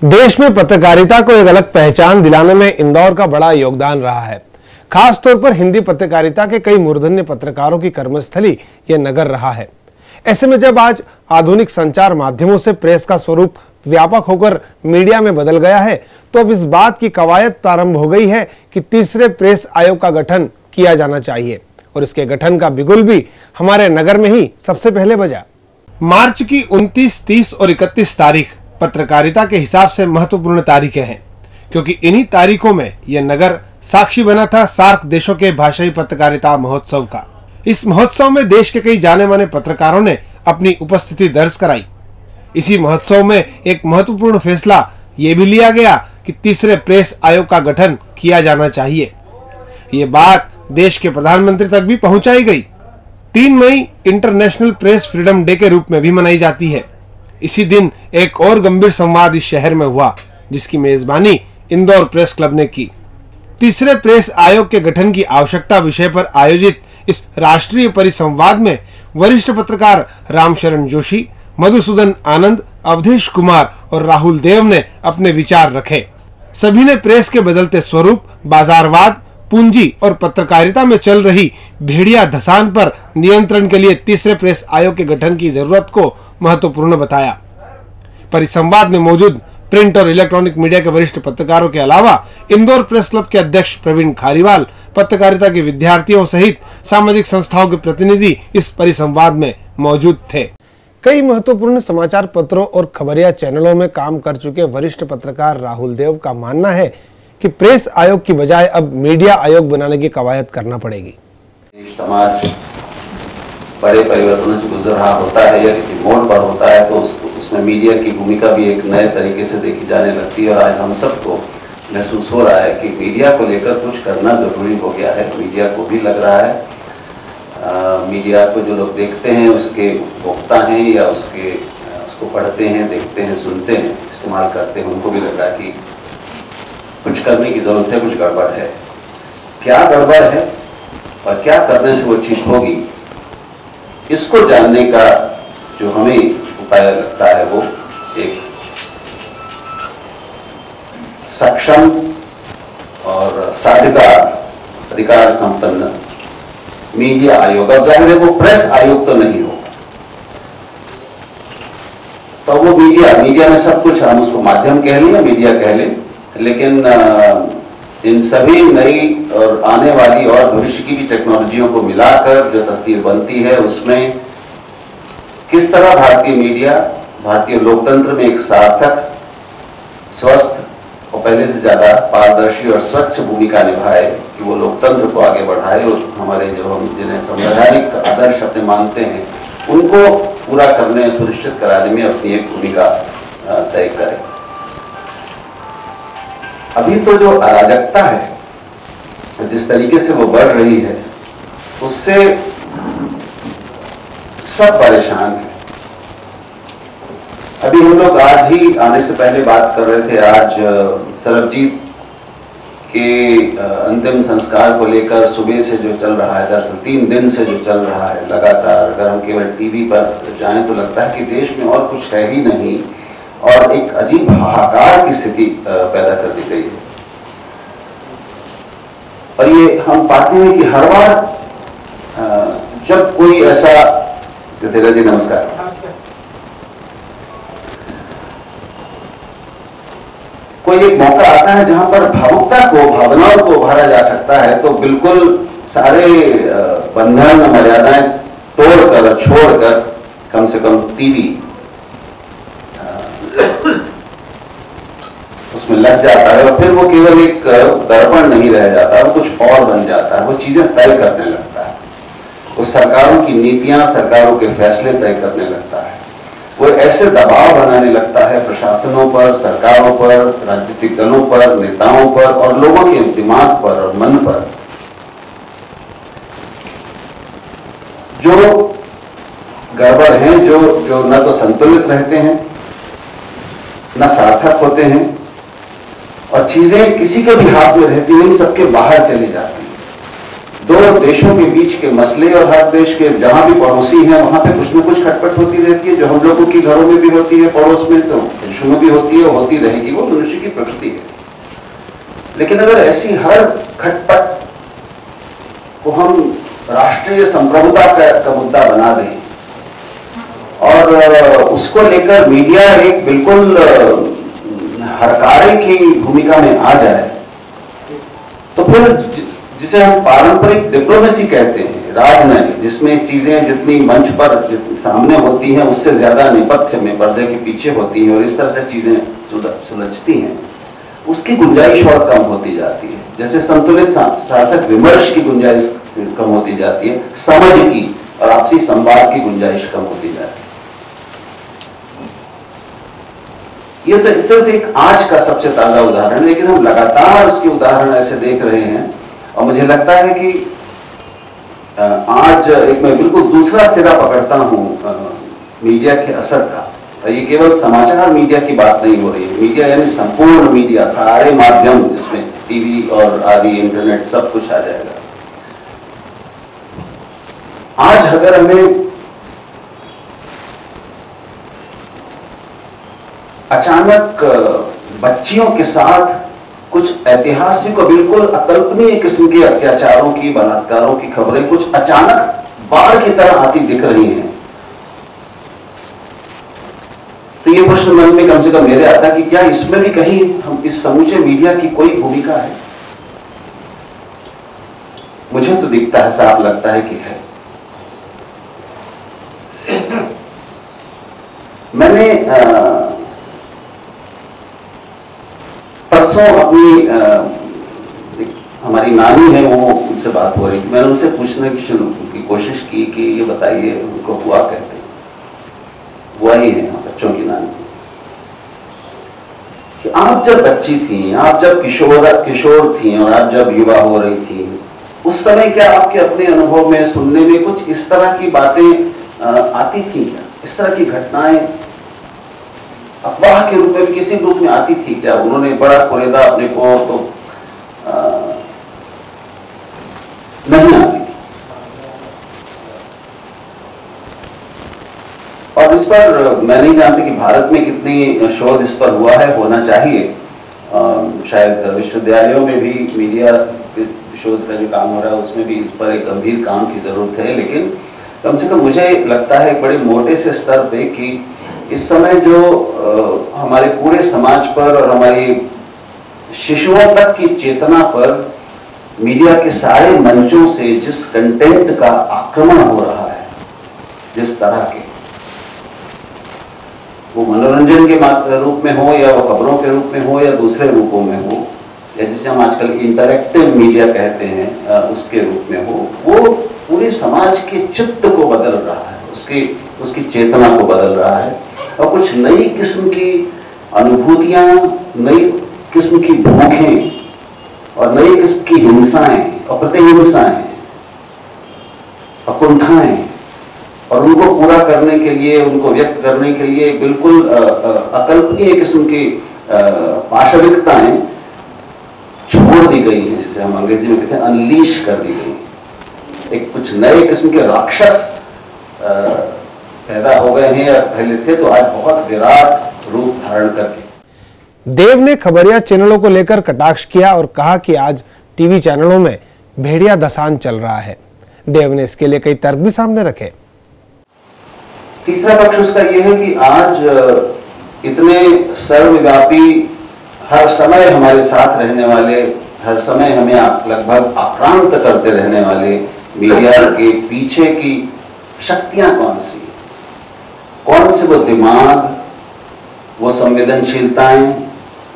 देश में पत्रकारिता को एक अलग पहचान दिलाने में इंदौर का बड़ा योगदान रहा है। खास तौर पर हिंदी पत्रकारिता के कई मूर्धन्य पत्रकारों की कर्मस्थली यह नगर रहा है। ऐसे में जब आज आधुनिक संचार माध्यमों से प्रेस का स्वरूप व्यापक होकर मीडिया में बदल गया है, तो अब इस बात की कवायद प्रारंभ हो गई है कि तीसरे प्रेस आयोग का गठन किया जाना चाहिए और इसके गठन का बिगुल भी हमारे नगर में ही सबसे पहले बजा। मार्च की 29, 30 और 31 तारीख पत्रकारिता के हिसाब से महत्वपूर्ण तारीखें हैं, क्योंकि इन्हीं तारीखों में यह नगर साक्षी बना था सार्क देशों के भाषाई पत्रकारिता महोत्सव का। इस महोत्सव में देश के कई जाने माने पत्रकारों ने अपनी उपस्थिति दर्ज कराई। इसी महोत्सव में एक महत्वपूर्ण फैसला ये भी लिया गया कि तीसरे प्रेस आयोग का गठन किया जाना चाहिए। ये बात देश के प्रधानमंत्री तक भी पहुंचाई गई। 3 मई इंटरनेशनल प्रेस फ्रीडम डे के रूप में भी मनाई जाती है। इसी दिन एक और गंभीर संवाद इस शहर में हुआ, जिसकी मेजबानी इंदौर प्रेस क्लब ने की। तीसरे प्रेस आयोग के गठन की आवश्यकता विषय पर आयोजित इस राष्ट्रीय परिसंवाद में वरिष्ठ पत्रकार रामशरण जोशी, मधुसूदन आनंद, अवधेश कुमार और राहुल देव ने अपने विचार रखे। सभी ने प्रेस के बदलते स्वरूप, बाजारवाद, पूंजी और पत्रकारिता में चल रही भेड़िया धसान पर नियंत्रण के लिए तीसरे प्रेस आयोग के गठन की जरूरत को महत्वपूर्ण बताया। परिसंवाद में मौजूद प्रिंट और इलेक्ट्रॉनिक मीडिया के वरिष्ठ पत्रकारों के अलावा इंदौर प्रेस क्लब के अध्यक्ष प्रवीण खारीवाल, पत्रकारिता के विद्यार्थियों सहित सामाजिक संस्थाओं के प्रतिनिधि इस परिसंवाद में मौजूद थे। कई महत्वपूर्ण समाचार पत्रों और खबरिया चैनलों में काम कर चुके वरिष्ठ पत्रकार राहुल देव का मानना है कि प्रेस आयोग की बजाय अब मीडिया आयोग बनाने की कवायद करना पड़ेगी। समाज बड़े परिवर्तनों से गुजर रहा होता है या किसी मोड़ पर होता है, तो उसमें मीडिया की भूमिका भी एक नए तरीके से देखी जाने लगती है। और आज हम सबको महसूस हो रहा है कि मीडिया को लेकर कुछ करना जरूरी हो गया है। मीडिया को भी लग रहा है, मीडिया को जो लोग देखते हैं उसके उपभोक्ता हैं या उसको पढ़ते हैं, देखते हैं, सुनते हैं, इस्तेमाल करते हैं, उनको भी लग रहा है कि कुछ करने की जरूरत है, कुछ गड़बड़ है। क्या गड़बड़ है और क्या करने से वो चीज होगी, इसको जानने का जो हमें उपाय लगता है वो एक सक्षम और साधिकार अधिकार संपन्न मीडिया आयोग। अब जाहिर है वो प्रेस आयोग तो नहीं हो, तो वो मीडिया में सब कुछ, हम उसको माध्यम कह लें या मीडिया कह लें, लेकिन इन सभी नई और आने वाली और भविष्य की भी टेक्नोलॉजियों को मिलाकर जो तस्वीर बनती है, उसमें किस तरह भारतीय मीडिया, भारतीय लोकतंत्र में एक सार्थक, स्वस्थ और पहले से ज्यादा पारदर्शी और स्वच्छ भूमिका निभाए कि वो लोकतंत्र को आगे बढ़ाए और हमारे जो हम जिन्हें संवैधानिक आदर्श अपने मानते हैं उनको पूरा करने, सुनिश्चित कराने में अपनी एक भूमिका तय करे। अभी तो जो अराजकता है, जिस तरीके से वो बढ़ रही है, उससे सब परेशान है। अभी हम लोग आज ही आने से पहले बात कर रहे थे, आज सरबजीत के अंतिम संस्कार को लेकर सुबह से जो चल रहा है, दरअसल 3 दिन से जो चल रहा है लगातार, अगर हम केवल टीवी पर जाएं तो लगता है कि देश में और कुछ है ही नहीं और एक अजीब हाहाकार की स्थिति पैदा कर दी गई है। और ये हम पाते हैं कि हर बार जब कोई ऐसा, जैसे रजी नमस्कार, कोई एक मौका आता है जहां पर भावुकता को, भावनाओं को उभारा जा सकता है, तो बिल्कुल सारे बंधन, मर्यादाएं तोड़कर, छोड़कर कम से कम टीवी उसमें लग जाता है और फिर वो केवल एक दर्पण नहीं रह जाता, वो कुछ और बन जाता है, वो चीजें तय करने लगता है, वो सरकारों की नीतियां, सरकारों के फैसले तय करने लगता है, वो ऐसे दबाव बनाने लगता है प्रशासनों पर, सरकारों पर, राजनीतिक दलों पर, नेताओं पर और लोगों के दिमाग पर और मन पर, जो गड़बड़ हैं, जो न तो संतुलित रहते हैं, न सार्थक होते हैं और चीजें किसी के भी हाथ में रहती हैं, सबके बाहर चली जाती हैं। दो देशों के बीच के मसले और हर देश के जहां भी पड़ोसी हैं वहां पे कुछ न कुछ खटपट होती रहती है, जो हम लोगों के घरों में भी होती है, पड़ोस में तो विश्व में भी होती है, होती रहेगी, वो मनुष्य की प्रकृति है। लेकिन अगर ऐसी हर खटपट को हम राष्ट्रीय संप्रभुता का मुद्दा बना दें और उसको लेकर मीडिया एक बिल्कुल हरकारे की भूमिका में आ जाए, तो फिर जिसे हम पारंपरिक डिप्लोमेसी कहते हैं, राजनीति, जिसमें चीजें जितनी मंच पर सामने होती हैं उससे ज्यादा नेपथ्य में, पर्दे के पीछे होती हैं और इस तरह से चीजें सुलझती हैं, उसकी गुंजाइश और कम होती जाती है। जैसे संतुलित सार्थक विमर्श की गुंजाइश कम होती जाती है, समझ की और आपसी संवाद की गुंजाइश कम होती जाती है। ये तो सिर्फ एक आज का सबसे ताजा उदाहरण है, लेकिन हम लगातार उसके उदाहरण ऐसे देख रहे हैं और मुझे लगता है कि आज एक मैं बिल्कुल दूसरा सिरा पकड़ता हूं मीडिया के असर का। ये केवल समाचार मीडिया की बात नहीं हो रही है, मीडिया यानी संपूर्ण मीडिया, सारे माध्यम, जिसमें टीवी और आदि इंटरनेट सब कुछ आ जाएगा। आज अगर हमें अचानक बच्चियों के साथ कुछ ऐतिहासिक और बिल्कुल अकल्पनीय किस्म के अत्याचारों की, बलात्कारों की खबरें कुछ अचानक बाढ़ की तरह आती दिख रही हैं, तो ये प्रश्न मन में कम से कम मेरे आता है कि क्या इसमें भी कहीं हम इस समूचे मीडिया की कोई भूमिका है? मुझे तो दिखता है, साफ लगता है कि है। मैंने परसों अपनी हमारी नानी है, वो उनसे बात हो रही थी, मैंने उनसे पूछने की कोशिश की कि ये बताइए उनको बुआ कहते हैं, बुआ ही है बच्चों की नानी, कि आप जब बच्ची थी, आप जब किशोर थी और आप जब युवा हो रही थी, उस समय क्या आपके अपने अनुभव में, सुनने में कुछ इस तरह की बातें आती थी क्या? इस तरह की घटनाएं अफवाह के रूप में किसी रूप में आती थी क्या? उन्होंने बड़ा कुरेदा अपने को तो नहीं आती थी। और इस पर मैं नहीं जानती कि भारत में कितनी शोध इस पर हुआ है, होना चाहिए। शायद विश्वविद्यालयों में भी मीडिया शोध का जो काम हो रहा है उसमें भी इस पर एक गंभीर काम की जरूरत है। लेकिन कम से कम मुझे लगता है बड़े मोटे से स्तर पे कि इस समय जो हमारे पूरे समाज पर और हमारी शिशुओं तक की चेतना पर मीडिया के सारे मंचों से जिस कंटेंट का आक्रमण हो रहा है, जिस तरह के, वो मनोरंजन के रूप में हो या वो खबरों के रूप में हो या दूसरे रूपों में हो, या जिसे हम आजकल इंटरैक्टिव मीडिया कहते हैं उसके रूप में हो, वो पूरे समाज के चित्त को बदल रहा है, उसकी चेतना को बदल रहा है और कुछ नई किस्म की अनुभूतियां, नई किस्म की भूखें और नई किस्म की हिंसाएं और प्रतिहिंसाएं और कुंठाएं, और उनको पूरा करने के लिए, उनको व्यक्त करने के लिए बिल्कुल अकल्पनीय किस्म की पाशविकताएं छोड़ दी गई हैं, जिसे हम अंग्रेजी में कहते हैं अनलीश कर दी गई। एक कुछ नए किस्म के राक्षस पैदा हो गए हैं, या पहले थे तो आज बहुत विराट रूप धारण करके। देव ने खबरिया चैनलों को लेकर कटाक्ष किया और कहा कि आज टीवी चैनलों में भेड़िया दसान चल रहा है। देव ने इसके लिए कई तर्क भी सामने रखे। तीसरा पक्ष उसका यह है कि आज इतने सर्वव्यापी, हर समय हमारे साथ रहने वाले, हर समय हमें लगभग आक्रांत करते रहने वाले मीडिया के पीछे की शक्तियां कौन सी, कौन से वो दिमाग, वो संवेदनशीलताएं,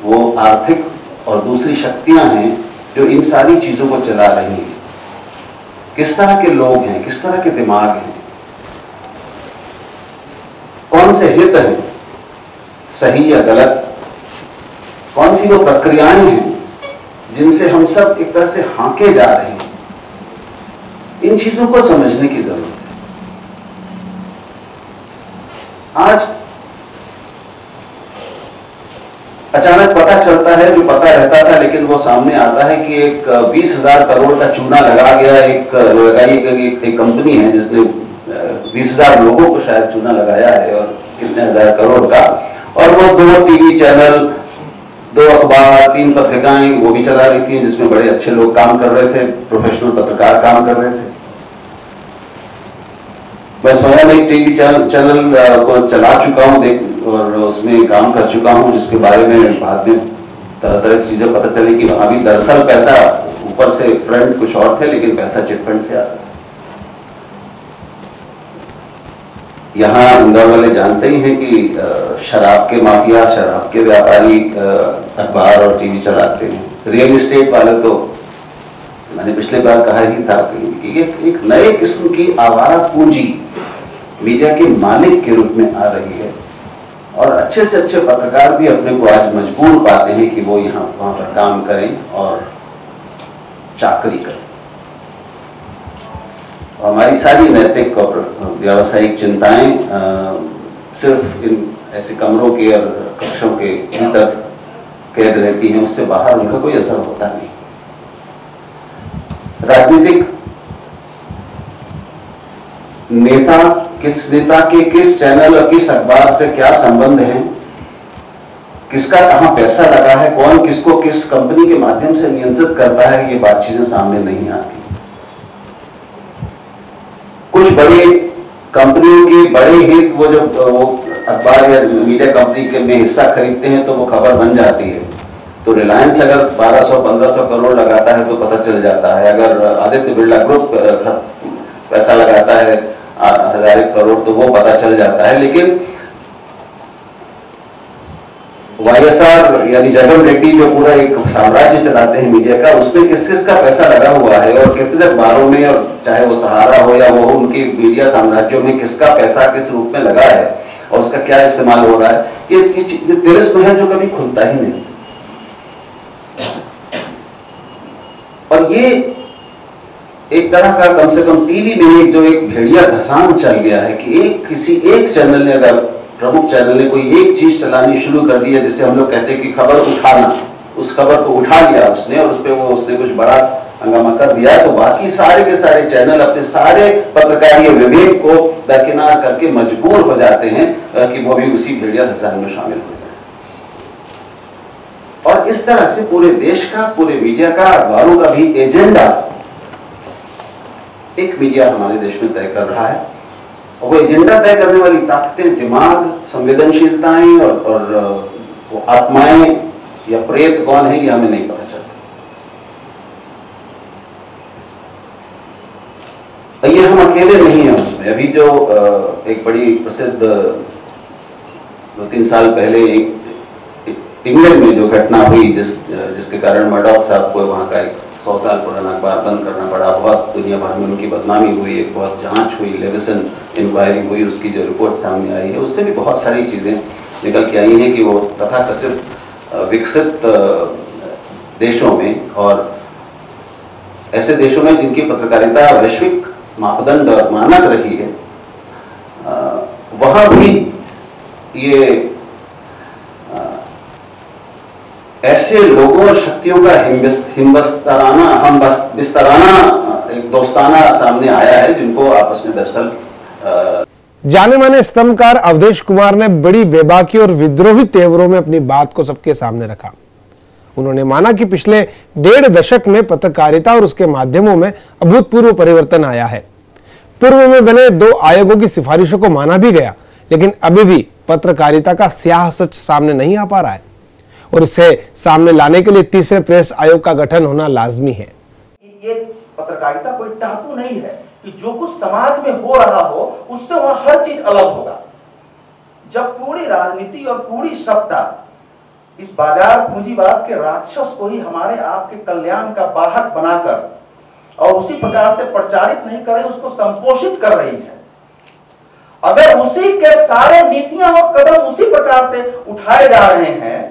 वो आर्थिक और दूसरी शक्तियां हैं जो इन सारी चीजों को चला रही हैं। किस तरह के लोग हैं, किस तरह के दिमाग हैं, कौन से हित हैं, सही या गलत, कौन सी वो प्रक्रियाएं हैं जिनसे हम सब एक तरह से हांके जा रहे हैं, इन चीजों को समझने की जरूरत है। आज अचानक पता चलता है, जो पता रहता था लेकिन वो सामने आता है कि एक 20,000 करोड़ का चूना लगा गया, एक कंपनी है जिसने 20,000 लोगों को शायद चूना लगाया है और कितने हजार करोड़ का, और वो 2 टीवी चैनल, 2 अखबार, 3 पत्रिकाएं वो भी चला रही थी, जिसमें बड़े अच्छे लोग काम कर रहे थे, प्रोफेशनल पत्रकार काम कर रहे थे। मैं स्वयं एक टीवी चैनल को चला चुका हूं और उसमें काम कर चुका हूं, जिसके बारे में बाद में तरह तरह की चीजें पता चली कि वहां भी दरअसल पैसा ऊपर से फ्रंट कुछ और थे, लेकिन पैसा चिटफंड से आता था। यहाँ इंदौर वाले जानते ही हैं कि शराब के माफिया, शराब के व्यापारी अखबार और टीवी चलाते हैं। रियल एस्टेट वाले तो मैंने पिछले बार कहा ही था कि एक नए किस्म की आवारा पूंजी मीडिया के मालिक के रूप में आ रही है, और अच्छे से अच्छे पत्रकार भी अपने को आज मजबूर पाते हैं कि वो यहाँ वहां पर काम करें और चाकरी करें। हमारी सारी नैतिक और व्यावसायिक चिंताएं सिर्फ इन ऐसे कमरों के और कक्षों के भीतर कैद रहती हैं, उससे बाहर उनका कोई असर होता नहीं। राजनीतिक नेता, किस नेता के किस चैनल और किस अखबार से क्या संबंध है, किसका कहां पैसा लगा है, कौन किसको किस कंपनी के माध्यम से नियंत्रित करता है, ये बात चीजें सामने नहीं आती। कुछ बड़ी कंपनियों की बड़े हित वो जब वो अखबार या मीडिया कंपनी के में हिस्सा खरीदते हैं तो वो खबर बन जाती है। तो रिलायंस अगर 1200-1500 करोड़ लगाता है तो पता चल जाता है। अगर आदित्य बिरला ग्रुप पैसा लगाता है 1000 करोड़ तो वो पता चल जाता है। लेकिन वाईएसआर यानी जगन रेड्डी जो पूरा एक साम्राज्य चलाते हैं मीडिया का, उसमें किस किस का पैसा लगा हुआ है और कितने अखबारों में, और चाहे वो सहारा हो या वो उनकी मीडिया साम्राज्यों में किसका पैसा किस रूप में लगा है और उसका क्या इस्तेमाल हो रहा है, ये तिलिस्म है जो कभी खुलता ही नहीं। और ये एक तरह का कम से कम टीवी में जो एक भेड़िया घसान चल गया है कि किसी एक चैनल ने, अगर प्रमुख चैनल ने कोई एक चीज चलानी शुरू कर दी है, जिसे हम लोग कहते हैं कि खबर उठाना, उस खबर को उठा लिया उसने और उस पर उसने कुछ बड़ा हंगामा कर दिया, तो बाकी सारे के सारे चैनल अपने सारे पत्रकारीय विवेक को दरकिनार करके मजबूर हो जाते हैं कि वो भी उसी भेड़िया घसान में शामिल हो जाए। और इस तरह से पूरे देश का, पूरे मीडिया का, अखबारों का भी एजेंडा एक मीडिया हमारे देश में तय कर रहा है। और वो एजेंडा तय करने वाली ताकतें, दिमाग, संवेदनशीलताएं और वो आत्माएं या प्रेत कौन है, ये हमें नहीं पता चलता। ये हम अकेले नहीं हैं उसमें। अभी जो एक बड़ी प्रसिद्ध 2-3 साल पहले इंग्लैंड में जो घटना हुई, जिसके कारण मर्डॉक साहब को वहां का एक 100 साल पुराना अखबार बंद करना पड़ा, बहुत दुनिया भर में उनकी बदनामी हुई, एक बहुत जांच हुई, लेविसन इंक्वायरी हुई, उसकी जो रिपोर्ट सामने आई है उससे भी बहुत सारी चीजें निकल के आई हैं कि वो तथाकथित विकसित देशों में और ऐसे देशों में जिनकी पत्रकारिता वैश्विक मापदंड और मानक रही है, वहां भी ये ऐसे लोगों और शक्तियों का बिस्तराना एक दोस्ताना सामने आया है, जिनको आपस में दरअसल जाने माने स्तंभकार अवधेश कुमार ने बड़ी बेबाकी और विद्रोही तेवरों में अपनी बात को सबके सामने रखा। उन्होंने माना कि पिछले 1.5 दशक में पत्रकारिता और उसके माध्यमों में अभूतपूर्व परिवर्तन आया है। पूर्व में बने 2 आयोगों की सिफारिशों को माना भी गया, लेकिन अभी भी पत्रकारिता का स्याह सच सामने नहीं आ पा रहा है और इसे सामने लाने के लिए तीसरे प्रेस आयोग का गठन होना लाजमी है। ये पत्रकारिता कोई टापू नहीं है कि जो कुछ समाज में हो रहा हो उससे वहां हर चीज अलग होगा। जब पूरी राजनीति और पूरी सत्ता इस बाजार पूंजीवाद के राक्षस को ही हमारे आपके कल्याण का वाहक बनाकर और उसी प्रकार से प्रचारित नहीं करे, उसको संपोषित कर रही है, अगर उसी के सारे नीतियां और कदम उसी प्रकार से उठाए जा रहे हैं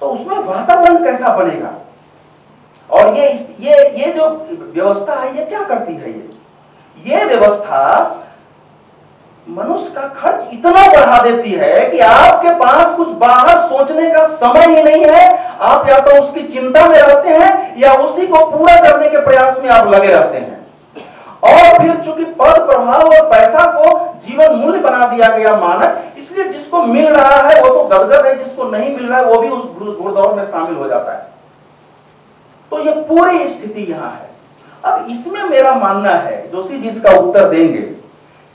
तो उसमें वातावरण कैसा बनेगा। और ये जो व्यवस्था है ये क्या करती है, ये व्यवस्था मनुष्य का खर्च इतना बढ़ा देती है कि आपके पास कुछ बाहर सोचने का समय ही नहीं है। आप या तो उसकी चिंता में रहते हैं या उसी को पूरा करने के प्रयास में आप लगे रहते हैं। और फिर चूंकि पद प्रभाव और पैसा को जीवन मूल्य बना दिया गया मानक, इसलिए जिसको मिल रहा है वो तो गदगद है, जिसको नहीं मिल रहा है वो भी उस घुड़दौड़ में शामिल हो जाता है। तो ये पूरी स्थिति यहां है। अब इसमें मेरा मानना है, जोशी जी इसका उत्तर देंगे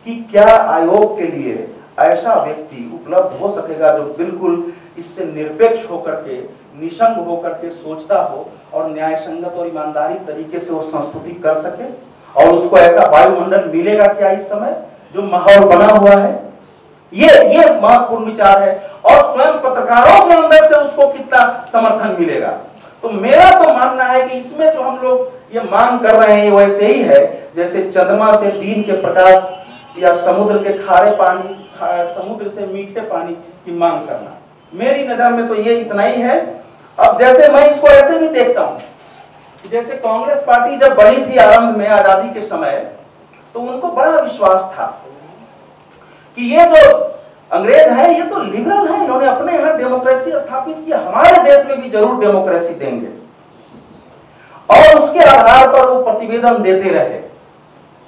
कि क्या आयोग के लिए ऐसा व्यक्ति उपलब्ध हो सकेगा जो बिल्कुल इससे निरपेक्ष होकर के, निसंग होकर के सोचता हो और न्याय संगत और ईमानदारी तरीके से वो संस्तुति कर सके, और उसको ऐसा वायुमंडल मिलेगा क्या इस समय जो माहौल बना हुआ है? ये महत्वपूर्ण विचार है। और स्वयं पत्रकारों के अंदर से उसको कितना समर्थन मिलेगा? तो मेरा तो मानना है कि इसमें जो हम लोग ये मांग कर रहे हैं वैसे ही है जैसे चंद्रमा से दिन के प्रकाश या समुद्र के खारे पानी, समुद्र से मीठे पानी की मांग करना। मेरी नजर में तो ये इतना ही है। अब जैसे मैं इसको ऐसे भी देखता हूं, जैसे कांग्रेस पार्टी जब बनी थी आरंभ में आजादी के समय, तो उनको बड़ा विश्वास था कि ये जो अंग्रेज है ये तो लिबरल है, इन्होंने अपने यहाँ डेमोक्रेसी स्थापित की, हमारे देश में भी जरूर डेमोक्रेसी देंगे। और उसके आधार पर वो प्रतिवेदन देते रहे।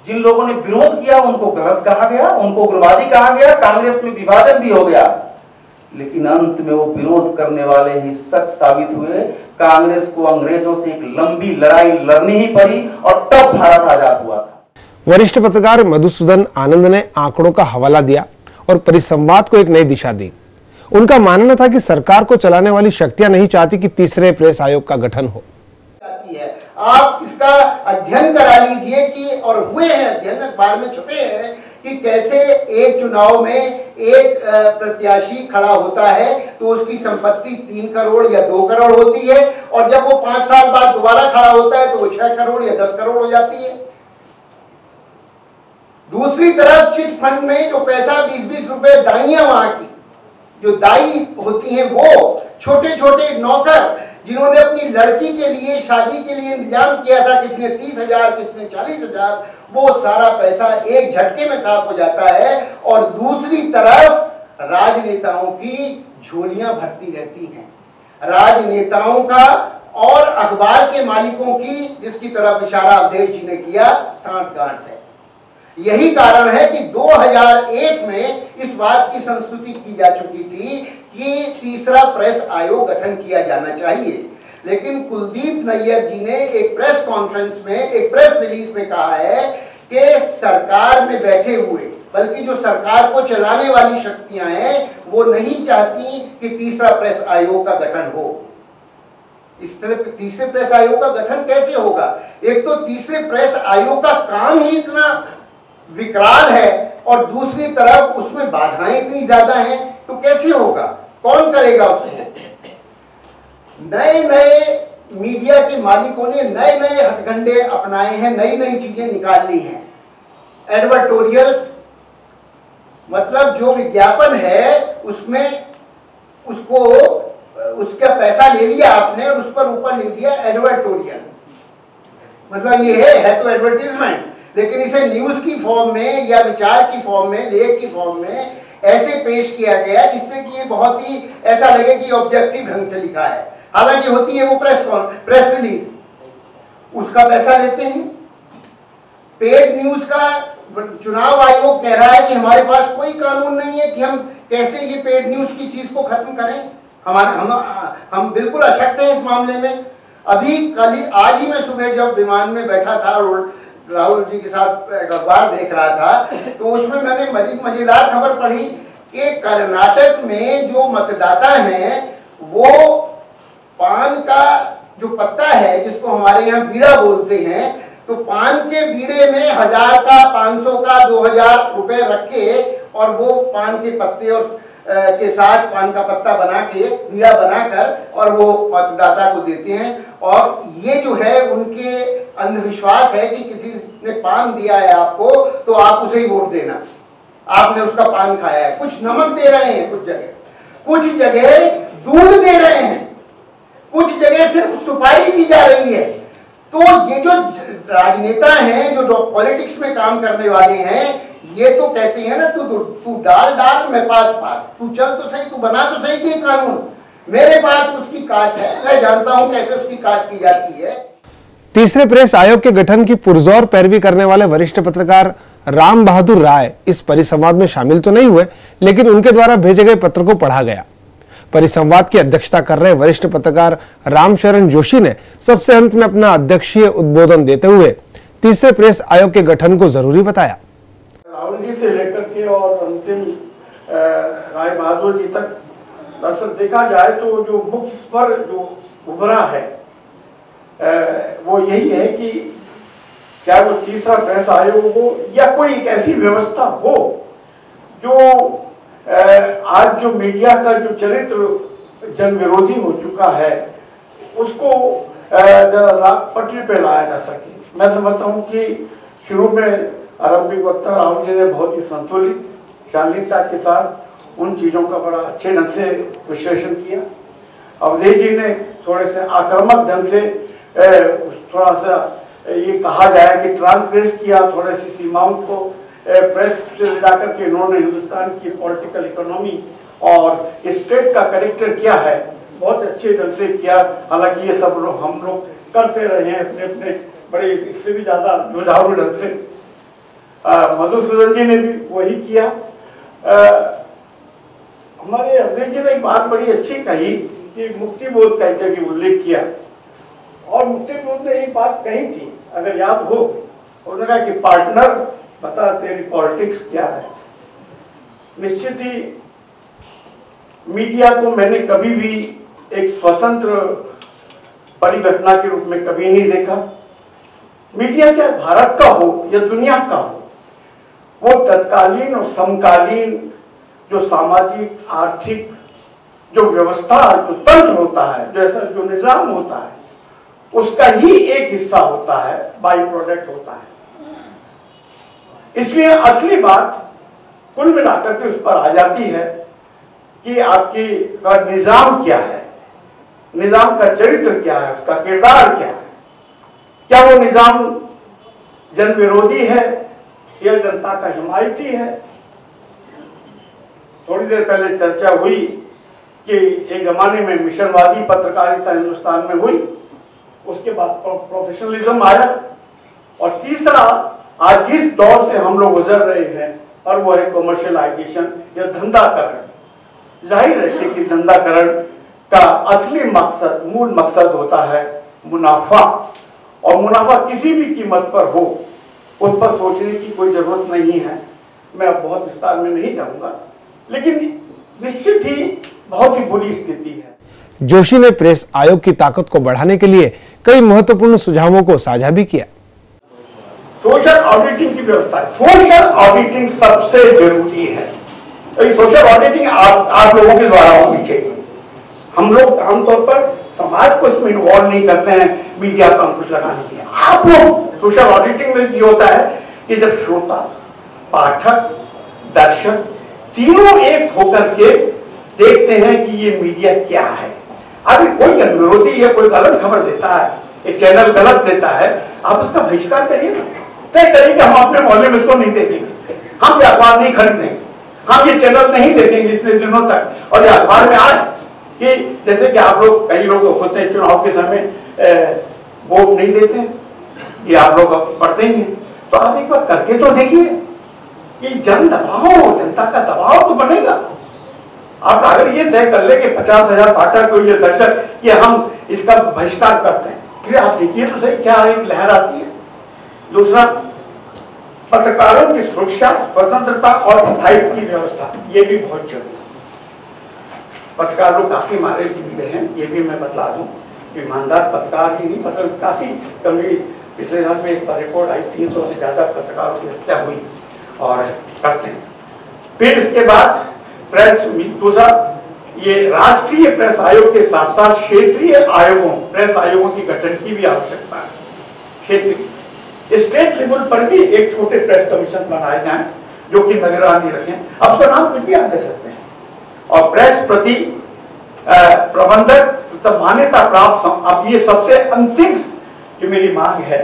जिन लोगों ने विरोध किया उनको गलत कहा गया, उनको उग्रवादी कहा गया, कांग्रेस में विभाजन भी हो गया, लेकिन अंत में वो विरोध करने वाले ही सच साबित हुए। कांग्रेस को अंग्रेजों से एक लंबी लड़ाई लड़नी ही पड़ी और तब भारत आजाद हुआ था। वरिष्ठ पत्रकार मधुसूदन आनंद ने आंकड़ों का हवाला दिया और परिसंवाद को एक नई दिशा दी। उनका मानना था कि सरकार को चलाने वाली शक्तियां नहीं चाहती कि तीसरे प्रेस आयोग का गठन हो। आप इसका अध्ययन करा लीजिए कि, और हुए हैं अध्ययन, अखबार में छपे हैं कि कैसे एक चुनाव में एक प्रत्याशी खड़ा होता है तो उसकी संपत्ति 3 करोड़ या 2 करोड़ होती है, और जब वो 5 साल बाद दोबारा खड़ा होता है तो वो 6 करोड़ या 10 करोड़ हो जाती है। दूसरी तरफ चिट फंड में जो पैसा 20-20 रुपए दाइयां, वहां की जो दाई होती हैं, वो छोटे छोटे नौकर जिन्होंने अपनी लड़की के लिए, शादी के लिए इंतजाम किया था, किसी ने 30,000, किसी ने 40,000, वो सारा पैसा एक झटके में साफ हो जाता है। और दूसरी तरफ राजनेताओं की झोलियां भरती रहती हैं, राजनेताओं का और अखबार के मालिकों की, जिसकी तरफ इशारा अवधेश जी ने किया, सांठगांठ है। यही कारण है कि 2001 में इस बात की संस्तुति की जा चुकी थी कि तीसरा प्रेस आयोग गठन किया जाना चाहिए, लेकिन कुलदीप नैयर जी ने एक प्रेस कॉन्फ्रेंस में, एक प्रेस रिलीज में कहा है कि सरकार में बैठे हुए, बल्कि जो सरकार को चलाने वाली शक्तियां हैं, वो नहीं चाहती कि तीसरा प्रेस आयोग का गठन हो। इस तरह तीसरे प्रेस आयोग का गठन कैसे होगा? एक तो तीसरे प्रेस आयोग का काम ही इतना विकराल है और दूसरी तरफ उसमें बाधाएं इतनी ज्यादा हैं, तो कैसे होगा? कौन करेगा उसको? नए नए मीडिया के मालिकों ने नए नए हथकंडे अपनाए हैं, नई नई चीजें निकाल ली हैं। एडवर्टोरियल्स, मतलब जो विज्ञापन है उसमें उसको, उसका पैसा ले लिया आपने और उस पर ऊपर लिख दिया एडवर्टोरियल, मतलब ये है तो एडवर्टीजमेंट, लेकिन इसे न्यूज की फॉर्म में या विचार की फॉर्म में, लेख की फॉर्म में ऐसे पेश किया गया जिससे कि ये बहुत ही ऐसा लगे कि ऑब्जेक्टिव ढंग से लिखा है। हालांकि होती है वो प्रेस रिलीज, उसका पैसा लेते हैं। पेड न्यूज का चुनाव आयोग कह रहा है कि हमारे पास कोई कानून नहीं है कि हम कैसे ये पेड न्यूज की चीज को खत्म करें। हम बिल्कुल अशक्त हैं इस मामले में। अभी कल ही, आज ही मैं सुबह जब विमान में बैठा था, राहुल जी के साथ अखबार देख रहा था, तो उसमें मैंने बड़ी मजेदार खबर पढ़ी कि कर्नाटक में जो मतदाता हैं वो पान का जो पत्ता है, जिसको हमारे यहाँ बीड़ा बोलते हैं, तो पान के बीड़े में 1000 का, 500 का, 2000 रुपए रख के और वो पान के पत्ते और के साथ पान का पत्ता बना के, बीड़ा बनाकर, और वो मतदाता को देते हैं। और ये जो है उनके अंधविश्वास है कि किसी ने पान दिया है आपको तो आप उसे ही वोट देना, आपने उसका पान खाया है। कुछ नमक दे रहे हैं कुछ जगह दूध दे रहे हैं, कुछ जगह सिर्फ सुपारी दी जा रही है। तो ये जो राजनेता हैं, जो पॉलिटिक्स में काम करने वाले हैं, ये तो कहते हैं ना, तू डाल मैं पात, तू चल तो सही, तू बना तो सही दे कानून, मेरे पास उसकी काट है, मैं जानता हूं कैसे उसकी काट की जाती है। तीसरे प्रेस आयोग के गठन की पुरजोर पैरवी करने वाले वरिष्ठ पत्रकार राम बहादुर राय इस परिसंवाद में शामिल तो नहीं हुए, लेकिन उनके द्वारा भेजे गए पत्र को पढ़ा गया। परिसंवाद की अध्यक्षता कर रहे वरिष्ठ पत्रकार रामशरण जोशी ने सबसे अंत में अपना अध्यक्षीय उद्बोधन देते हुए तीसरे प्रेस आयोग के गठन को जरूरी बताया। राहुल जी से लेकर के और अंतिम राय बहादुर जी तक दरअसल देखा जाए तो जो मुख्य स्वर जो उभरा है वो यही है कि क्या वो तीसरा प्रेस आयोग हो या कोई एक ऐसी व्यवस्था हो जो आज जो मीडिया का जो चरित्र जन विरोधी हो चुका है उसको जरा पटरी पे लाया जा सके। मैं समझता हूँ कि शुरू में आरंभिक वक्ता राहुल जी ने बहुत ही संतुलित शालीनता के साथ उन चीजों का बड़ा अच्छे ढंग से विश्लेषण किया। अवधेश जी ने थोड़े से आक्रामक ढंग से थोड़ा सा ये कहा जाए कि ट्रांसग्रेस किया, थोड़े सी सीमाओं को प्रेस से जाकर के इन्होंने हिंदुस्तान की पॉलिटिकल इकोनॉमी और स्टेट का करेक्टर क्या है बहुत अच्छे ढंग से किया। हालांकि ये सब लोग हम लोग करते रहे हैं अपने अपने बड़े इससे भी ज्यादा जुझारू ढंग से। मधुसूदन जी ने भी वही किया। हमारे अवधेश जी ने एक बात बड़ी अच्छी कही कि मुक्ति बोध का भी उल्लेख किया और मुक्ति बोध ने एक बात कही थी अगर याद हो, उन्होंने कहा कि पार्टनर बता तेरी पॉलिटिक्स क्या है। निश्चित ही मीडिया को मैंने कभी भी एक स्वतंत्र परिघटना के रूप में कभी नहीं देखा। मीडिया चाहे भारत का हो या दुनिया का हो, वो तत्कालीन और समकालीन जो सामाजिक आर्थिक जो व्यवस्था जो तंत्र होता है, जैसा जो निजाम होता है, उसका ही एक हिस्सा होता है, बाई प्रोडक्ट होता है। इसलिए असली बात कुल मिलाकर के उस पर आ जाती है कि आपकी का निजाम क्या है, निजाम का चरित्र क्या है, उसका किरदार क्या है। क्या वो निजाम जन विरोधी है या जनता का हिमायती है। थोड़ी देर पहले चर्चा हुई कि एक जमाने में मिशनवादी पत्रकारिता हिंदुस्तान में हुई, उसके बाद प्रोफेशनलिज्म आया और तीसरा आज जिस दौर से हम लोग गुजर रहे हैं और वो है कमर्शियलाइजेशन या धंधाकरण। जाहिर है कि धंधाकरण का असली मकसद मूल मकसद होता है मुनाफा, और मुनाफा किसी भी कीमत पर हो उस पर सोचने की कोई जरूरत नहीं है। मैं अब बहुत विस्तार में नहीं जाऊंगा, लेकिन निश्चित ही बहुत ही बुरी स्थिति है। जोशी ने प्रेस आयोग की ताकत को बढ़ाने के लिए कई महत्वपूर्ण सुझावों को साझा भी किया। सोशल ऑडिटिंग की व्यवस्था, सोशल ऑडिटिंग सबसे जरूरी है। तो सोशल ऑडिटिंग आप लोगों के द्वारा होनी चाहिए। हम लोग आमतौर पर समाज को इसमें इन्वॉल्व नहीं करते हैं मीडिया पर अंकुश लगाने के लिए। आप लोग सोशल ऑडिटिंग में ये होता है कि जब श्रोता, पाठक, दर्शक तीनों एक होकर के देखते हैं कि ये मीडिया क्या है। अगर कोई जनविरोधी या कोई गलत खबर देता है, एक चैनल गलत देता है, आप उसका बहिष्कार करिए ना, तय करिए कि हम अपने मोहल्ले में इसको नहीं देखेंगे, हम ये अखबार नहीं खरीदेंगे, हम ये चैनल नहीं देखेंगे इतने दिनों तक। और ये अखबार में आए कि जैसे कि आप लोग कई लोग होते हैं चुनाव के समय वोट नहीं देते, ये आप लोग पढ़ते ही हैं, तो आप एक बार करके तो देखिए कि जन दबाव, जनता का दबाव तो बनेगा। आप अगर ये तय कर ले कि 50,000 पाठक या दर्शक कि हम इसका बहिष्कार करते हैं, फिर आप देखिए तो सही क्या एक लहर आती है। दूसरा, पत्रकारों की सुरक्षा, स्वतंत्रता और स्थायित्व की व्यवस्था, ये भी बहुत जरूरी है। पत्रकार लोग काफी मारे भी हैं, ये भी मैं बतला दूं, ईमानदार पत्रकार ही नहीं, मतलब काफी कमी। पिछले साल में एक रिपोर्ट आई, 300 से ज्यादा पत्रकारों की हत्या हुई और करते हैं। फिर इसके बाद प्रेस, दूसरा ये राष्ट्रीय प्रेस आयोग के साथ साथ क्षेत्रीय आयोगों, प्रेस आयोगों की गठन की भी आवश्यकता है। क्षेत्रीय स्टेट लेवल पर भी एक छोटे प्रेस कमीशन बनाए जाएं जो कि निगरानी रखें। अब उसका नाम कुछ भी आप दे सकते हैं। और प्रेस प्रति प्रबंधक मान्यता प्राप्त, अब ये सबसे अंतिम जो मेरी मांग है,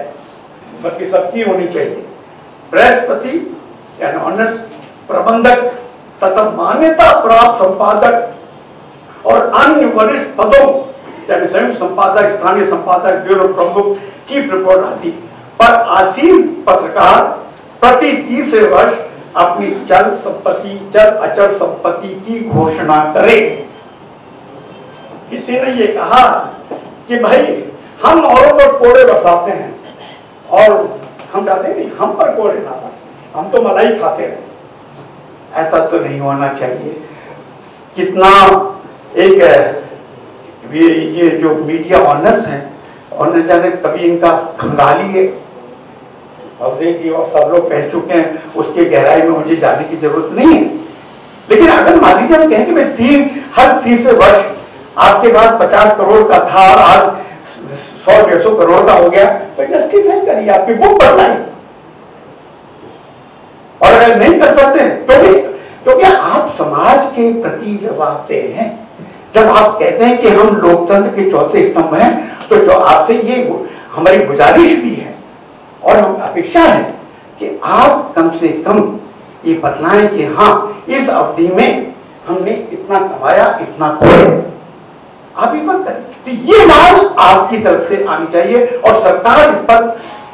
बल्कि सबकी होनी चाहिए, प्रेस प्रति यानी ऑनर्स प्रबंधक तथा मान्यता प्राप्त संपादक और अन्य वरिष्ठ पदों यानी संयुक्त संपादक, स्थानीय संपादक, ब्यूरो प्रमुख, चीफ रिपोर्टर आदि पर आसीन पत्रकार प्रति 30 वर्ष अपनी चल संपत्ति, चल अचल संपत्ति की घोषणा करे। किसी ने ये कहा कि भाई हम औरों पर कोड़े बरसाते हैं और हम चाहते नहीं हम पर कोड़े ना बरसे, हम तो मलाई खाते रहे। ऐसा तो नहीं होना चाहिए। कितना एक ये जो मीडिया ऑनर्स हैं, और न जाने कभी इनका खंगाली है। अवधेश जी और सब लोग कह चुके हैं, उसके गहराई में मुझे जाने की जरूरत नहीं है। लेकिन अगर मान लीजिए हम कहें कि मैं हर 30 वर्ष आपके पास 50 करोड़ का था, आज 100-150 करोड़ का हो गया, तो जस्टिफाई करिए, आपकी बुक बढ़ाइए। और अगर नहीं कर सकते तो भी, क्योंकि आप समाज के प्रति जवाबदेह हैं। जब आप कहते हैं कि हम लोकतंत्र के चौथे स्तंभ हैं, तो जो आपसे ये हमारी गुजारिश भी है और हम अपेक्षा है कि आप कम से कम ये बतलाएं कि हाँ, इस अवधि में हमने इतना कमाया, इतना खोया। आप ये मत करें, तो ये मांग आपकी तरफ से आनी चाहिए। और सरकार इस पर,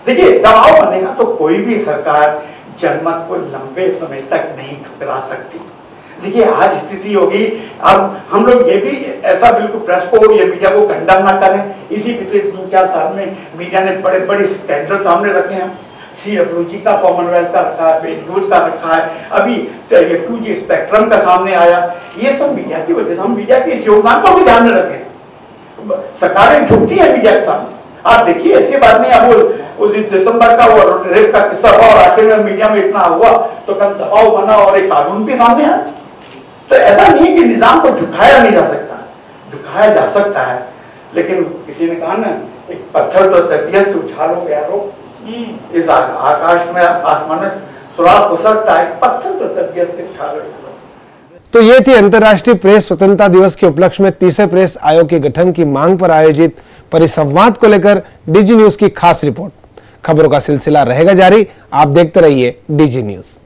देखिए, दबाव बनेगा तो कोई भी सरकार जनमत को लंबे समय तक नहीं ठुकरा सकती। देखिए, आज स्थिति होगी, अब हम लोग ये भी ऐसा बिल्कुल प्रेस को या मीडिया को कंडम ना करें। इसी पिछले 3-4 साल में मीडिया ने बड़े बड़े स्कैंडल सामने रखे हैं। CWG का, कॉमनवेल्थ का रखा है, पेज न्यूज का रखा है, अभी 2G स्पेक्ट्रम का सामने आया। ये सब मीडिया की वजह से, हम मीडिया के इस योगदान को भी ध्यान में रखें। सरकारें झुकती है मीडिया के सामने। आप देखिए, ऐसी बात नहीं। अब उस दिसंबर का वो रेप का किस्सा हुआ और आखिर में मीडिया में इतना हुआ तो कल दबाव बना और एक कानून भी सामने आया। तो ऐसा नहीं है कि निजाम को झुकाया नहीं जा सकता, झुकाया जा सकता है। लेकिन किसी ने कहा ना, एक पत्थर तो तबीयत से उछालोगे यारो, इस आकाश में आसमान में सुराख हो सकता है, पत्थर तो तबीयत से उछालोगे। तो ये थी अंतर्राष्ट्रीय प्रेस स्वतंत्रता दिवस के उपलक्ष्य में तीसरे प्रेस आयोग के गठन की मांग पर आयोजित परिसंवाद को लेकर DG न्यूज की खास रिपोर्ट। खबरों का सिलसिला रहेगा जारी, आप देखते रहिए DG न्यूज।